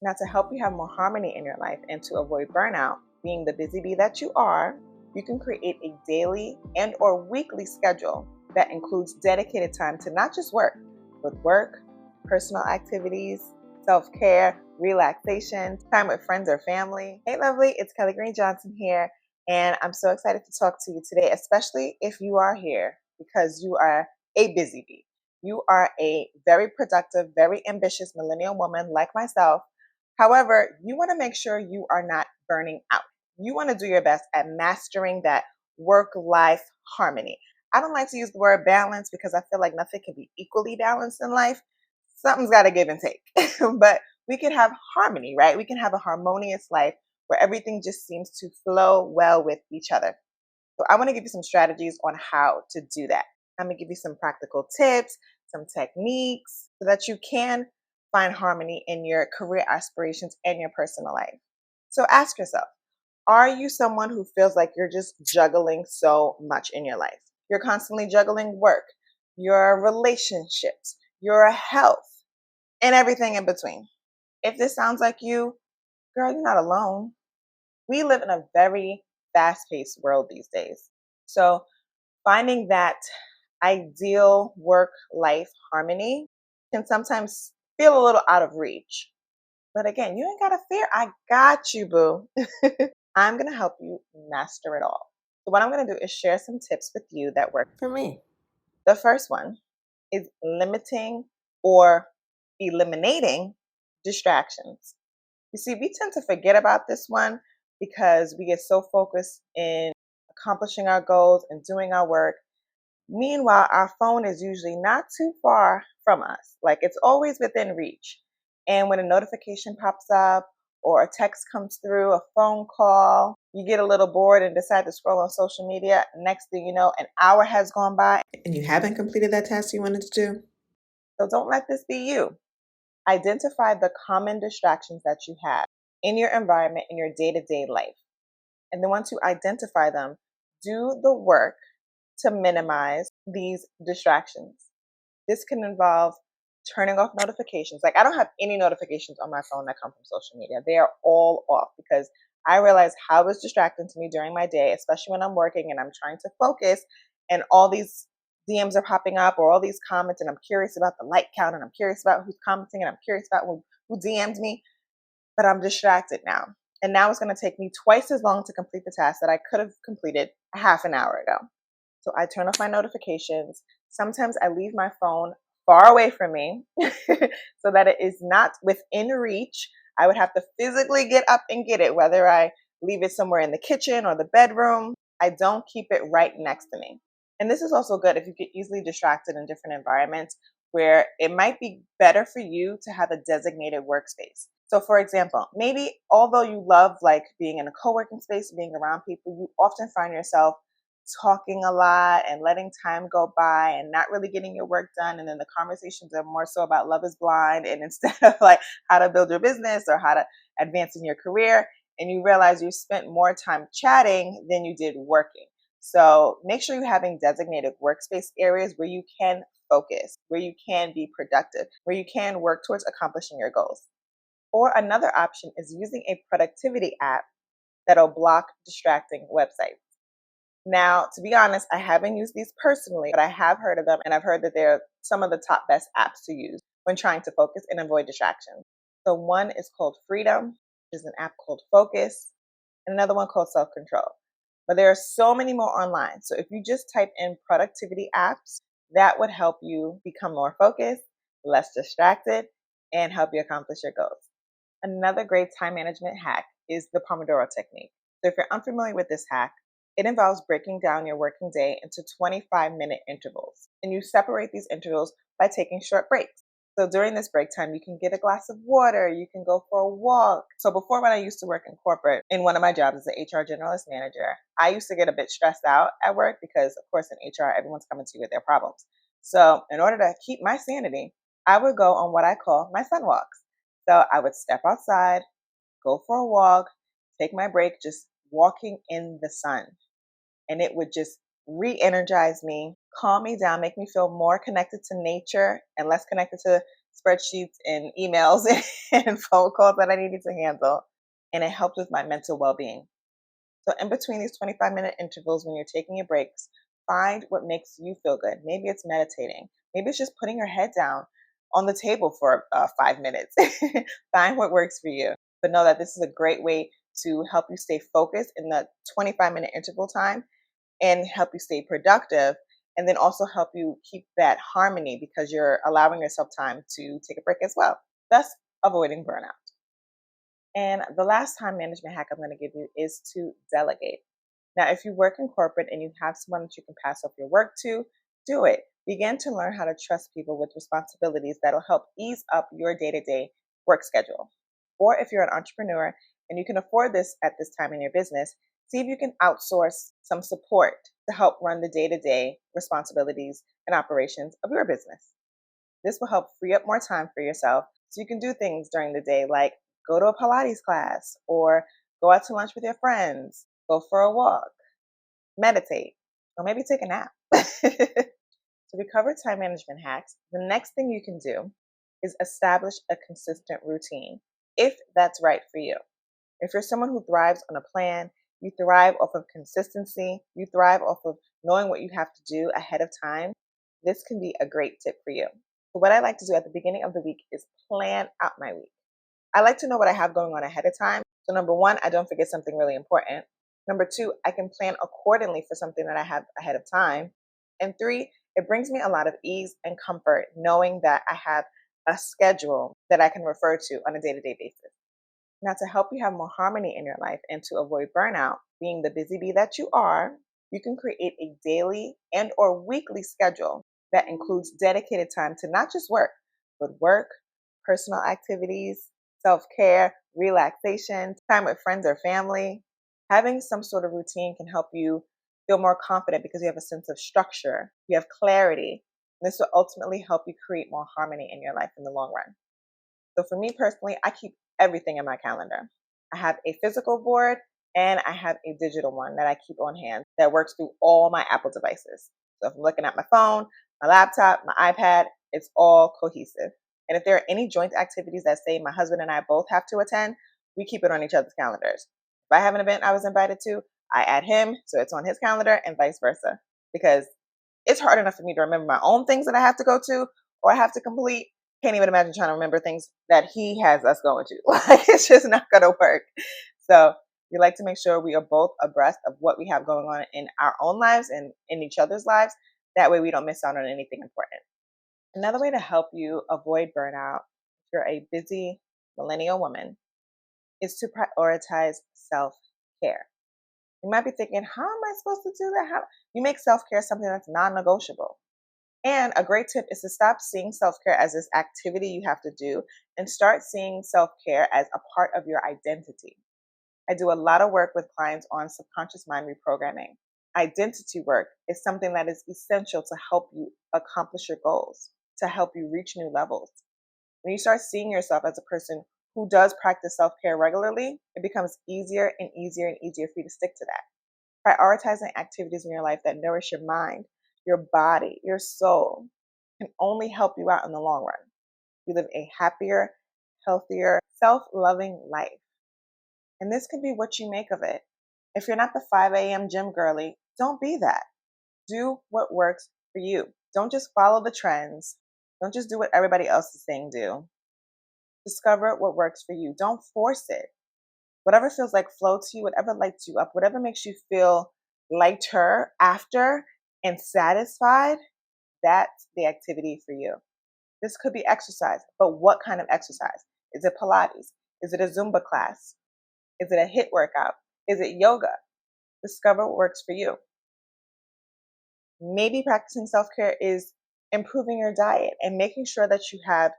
Now, to help you have more harmony in your life and to avoid burnout, being the busy bee that you are, you can create a daily and or weekly schedule that includes dedicated time to not just work, but work, personal activities, self-care, relaxation, time with friends or family. Hey lovely, it's Kelley Green Johnson here, and I'm so excited to talk to you today, especially if you are here because you are a busy bee. You are a very productive, very ambitious millennial woman like myself. However, you want to make sure you are not burning out. You want to do your best at mastering that work-life harmony. I don't like to use the word balance because I feel like nothing can be equally balanced in life. Something's got to give and take. But we can have harmony, right? We can have a harmonious life where everything just seems to flow well with each other. So I want to give you some strategies on how to do that. I'm going to give you some practical tips, some techniques so that you can find harmony in your career aspirations and your personal life. So ask yourself, are you someone who feels like you're just juggling so much in your life? You're constantly juggling work, your relationships, your health, and everything in between. If this sounds like you, girl, you're not alone. We live in a very fast-paced world these days. So finding that ideal work-life harmony can sometimes feel a little out of reach. But again, you ain't got to fear. I got you, boo. I'm going to help you master it all. So what I'm going to do is share some tips with you that work for me. The first one is limiting or eliminating distractions. You see, we tend to forget about this one because we get so focused in accomplishing our goals and doing our work. Meanwhile, our phone is usually not too far from us. Like it's always within reach. And when a notification pops up or a text comes through, a phone call, you get a little bored and decide to scroll on social media. Next thing you know, an hour has gone by and you haven't completed that task you wanted to do. So don't let this be you. Identify the common distractions that you have in your environment, in your day-to-day life. And then once you identify them, do the work to minimize these distractions. This can involve turning off notifications. Like I don't have any notifications on my phone that come from social media. They are all off because I realize how it's distracting to me during my day, especially when I'm working and I'm trying to focus and all these DMs are popping up or all these comments and I'm curious about the like count and I'm curious about who's commenting and I'm curious about who DM'd me, but I'm distracted now. And now it's going to take me twice as long to complete the task that I could have completed a half an hour ago. So I turn off my notifications. Sometimes I leave my phone far away from me so that it is not within reach. I would have to physically get up and get it, whether I leave it somewhere in the kitchen or the bedroom. I don't keep it right next to me. And this is also good if you get easily distracted in different environments where it might be better for you to have a designated workspace. So for example, maybe although you love like being in a co-working space, being around people, you often find yourself talking a lot and letting time go by and not really getting your work done. And then the conversations are more so about love is blind and instead of like how to build your business or how to advance in your career. And you realize you spent more time chatting than you did working. So make sure you're having designated workspace areas where you can focus, where you can be productive, where you can work towards accomplishing your goals. Or another option is using a productivity app that'll block distracting websites. Now, to be honest, I haven't used these personally, but I have heard of them and I've heard that they're some of the top best apps to use when trying to focus and avoid distractions. So one is called Freedom, which is an app called Focus, and another one called Self Control. But there are so many more online. So if you just type in productivity apps, that would help you become more focused, less distracted, and help you accomplish your goals. Another great time management hack is the Pomodoro technique. So if you're unfamiliar with this hack, it involves breaking down your working day into 25-minute intervals. And you separate these intervals by taking short breaks. So during this break time, you can get a glass of water, you can go for a walk. So before, when I used to work in corporate, in one of my jobs as an HR generalist manager, I used to get a bit stressed out at work because, of course, in HR, everyone's coming to you with their problems. So in order to keep my sanity, I would go on what I call my sun walks. So I would step outside, go for a walk, take my break, just walking in the sun. And it would just re-energize me, calm me down, make me feel more connected to nature and less connected to spreadsheets and emails and phone calls that I needed to handle. And it helped with my mental well being. So, in between these 25-minute intervals, when you're taking your breaks, find what makes you feel good. Maybe it's meditating, maybe it's just putting your head down on the table for 5 minutes. Find what works for you. But know that this is a great way to help you stay focused in the 25-minute interval time and help you stay productive. And then also help you keep that harmony because you're allowing yourself time to take a break as well, thus avoiding burnout. And the last time management hack I'm going to give you is to delegate. Now, if you work in corporate and you have someone that you can pass off your work to, do it. Begin to learn how to trust people with responsibilities that'll help ease up your day to day work schedule. Or if you're an entrepreneur and you can afford this at this time in your business, see if you can outsource some support to help run the day to day responsibilities and operations of your business. This will help free up more time for yourself so you can do things during the day like go to a Pilates class or go out to lunch with your friends, go for a walk, meditate, or maybe take a nap. So we covered time management hacks. The next thing you can do is establish a consistent routine if that's right for you. If you're someone who thrives on a plan, you thrive off of consistency, you thrive off of knowing what you have to do ahead of time, this can be a great tip for you. So what I like to do at the beginning of the week is plan out my week. I like to know what I have going on ahead of time. So number one, I don't forget something really important. Number two, I can plan accordingly for something that I have ahead of time. And three, it brings me a lot of ease and comfort knowing that I have a schedule that I can refer to on a day-to-day basis. Now, to help you have more harmony in your life and to avoid burnout, being the busy bee that you are, you can create a daily and or weekly schedule that includes dedicated time to not just work, personal activities, self-care, relaxation, time with friends or family. Having some sort of routine can help you feel more confident because you have a sense of structure, you have clarity. And this will ultimately help you create more harmony in your life in the long run. So for me personally, I keep everything in my calendar. I have a physical board and I have a digital one that I keep on hand that works through all my Apple devices. So if I'm looking at my phone, my laptop, my iPad, it's all cohesive. And if there are any joint activities that say my husband and I both have to attend, we keep it on each other's calendars. If I have an event I was invited to, I add him so it's on his calendar and vice versa. Because it's hard enough for me to remember my own things that I have to go to or I have to complete. Can't even imagine trying to remember things that he has us going to. Like, it's just not going to work. So we like to make sure we are both abreast of what we have going on in our own lives and in each other's lives. That way we don't miss out on anything important. Another way to help you avoid burnout, if you're a busy millennial woman, is to prioritize self-care. You might be thinking, how am I supposed to do that? How? You make self-care something that's non-negotiable. And a great tip is to stop seeing self-care as this activity you have to do and start seeing self-care as a part of your identity. I do a lot of work with clients on subconscious mind reprogramming. Identity work is something that is essential to help you accomplish your goals, to help you reach new levels. When you start seeing yourself as a person who does practice self-care regularly, it becomes easier and easier and easier for you to stick to that. Prioritizing activities in your life that nourish your mind, your body, your soul can only help you out in the long run. You live a happier, healthier, self-loving life. And this can be what you make of it. If you're not the 5 a.m. gym girly, don't be that. Do what works for you. Don't just follow the trends. Don't just do what everybody else is saying do. Discover what works for you. Don't force it. Whatever feels like flow to you, whatever lights you up, whatever makes you feel lighter after and satisfied, that's the activity for you. This could be exercise, but what kind of exercise? Is it Pilates? Is it a Zumba class? Is it a HIIT workout? Is it yoga? Discover what works for you. Maybe practicing self-care is improving your diet and making sure that you have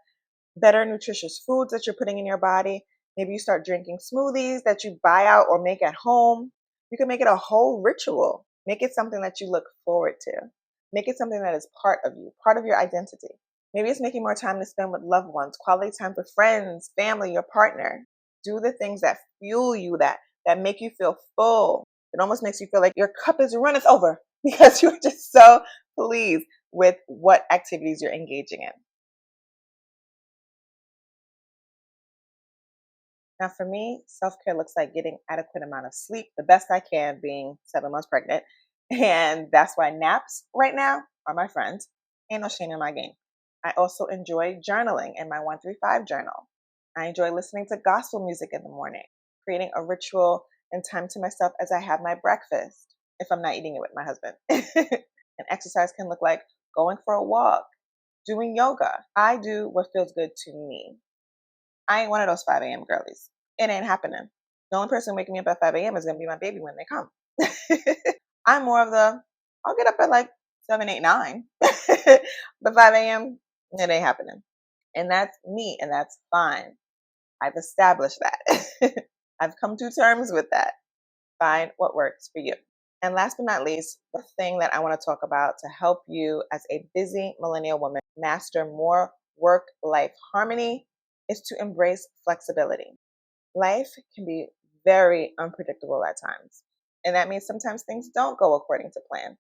better nutritious foods that you're putting in your body. Maybe you start drinking smoothies that you buy out or make at home. You can make it a whole ritual. Make it something that you look forward to. Make it something that is part of you, part of your identity. Maybe it's making more time to spend with loved ones, quality time with friends, family, your partner. Do the things that fuel you, that make you feel full. It almost makes you feel like your cup is runneth over because you're just so pleased with what activities you're engaging in. Now, for me, self-care looks like getting adequate amount of sleep, the best I can, being 7 months pregnant. And that's why naps right now are my friends. Ain't no shame in my game. I also enjoy journaling in my 135 journal. I enjoy listening to gospel music in the morning, creating a ritual and time to myself as I have my breakfast, if I'm not eating it with my husband. And exercise can look like going for a walk, doing yoga. I do what feels good to me. I ain't one of those 5 a.m. girlies. It ain't happening. The only person waking me up at 5 a.m. is going to be my baby when they come. I'm more of the, I'll get up at like 7, 8, 9. But 5 a.m., it ain't happening. And that's me, and that's fine. I've established that. I've come to terms with that. Find what works for you. And last but not least, the thing that I want to talk about to help you as a busy millennial woman master more work-life harmony is to embrace flexibility. Life can be very unpredictable at times. And that means sometimes things don't go according to plan.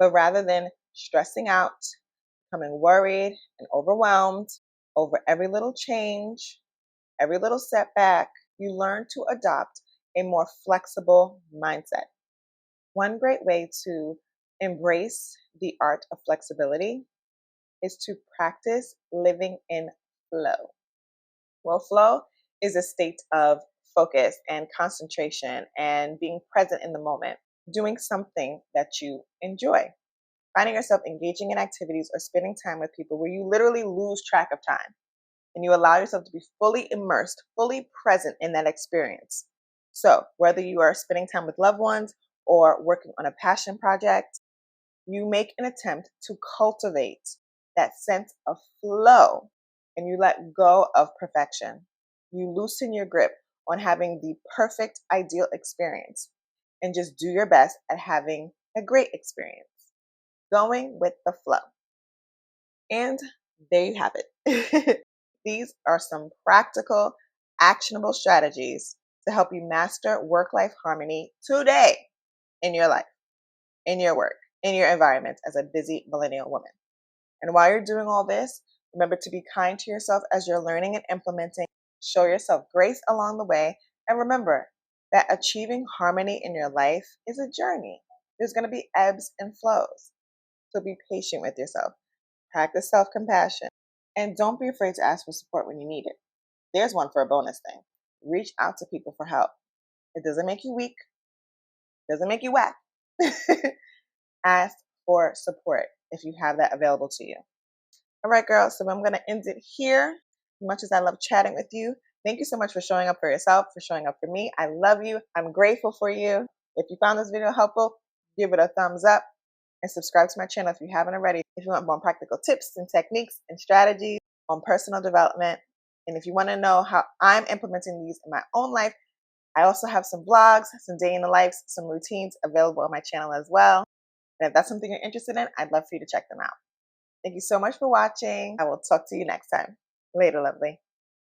But rather than stressing out, becoming worried and overwhelmed over every little change, every little setback, you learn to adopt a more flexible mindset. One great way to embrace the art of flexibility is to practice living in flow. Well, flow is a state of focus and concentration and being present in the moment, doing something that you enjoy, finding yourself engaging in activities or spending time with people where you literally lose track of time and you allow yourself to be fully immersed, fully present in that experience. So, whether you are spending time with loved ones or working on a passion project, you make an attempt to cultivate that sense of flow and you let go of perfection. You loosen your grip on having the perfect, ideal experience and just do your best at having a great experience, going with the flow. And there you have it. These are some practical, actionable strategies to help you master work life harmony today in your life, in your work, in your environment as a busy millennial woman. And while you're doing all this, remember to be kind to yourself as you're learning and implementing. Show yourself grace along the way. And remember that achieving harmony in your life is a journey. There's going to be ebbs and flows. So be patient with yourself. Practice self-compassion. And don't be afraid to ask for support when you need it. There's one for a bonus thing. Reach out to people for help. It doesn't make you weak. It doesn't make you whack. Ask for support if you have that available to you. All right, girls, so I'm going to end it here. As much as I love chatting with you, thank you so much for showing up for yourself, for showing up for me. I love you. I'm grateful for you. If you found this video helpful, give it a thumbs up and subscribe to my channel if you haven't already. If you want more practical tips and techniques and strategies on personal development, and if you want to know how I'm implementing these in my own life, I also have some vlogs, some day in the life, some routines available on my channel as well. And if that's something you're interested in, I'd love for you to check them out. Thank you so much for watching. I will talk to you next time. Later, lovely.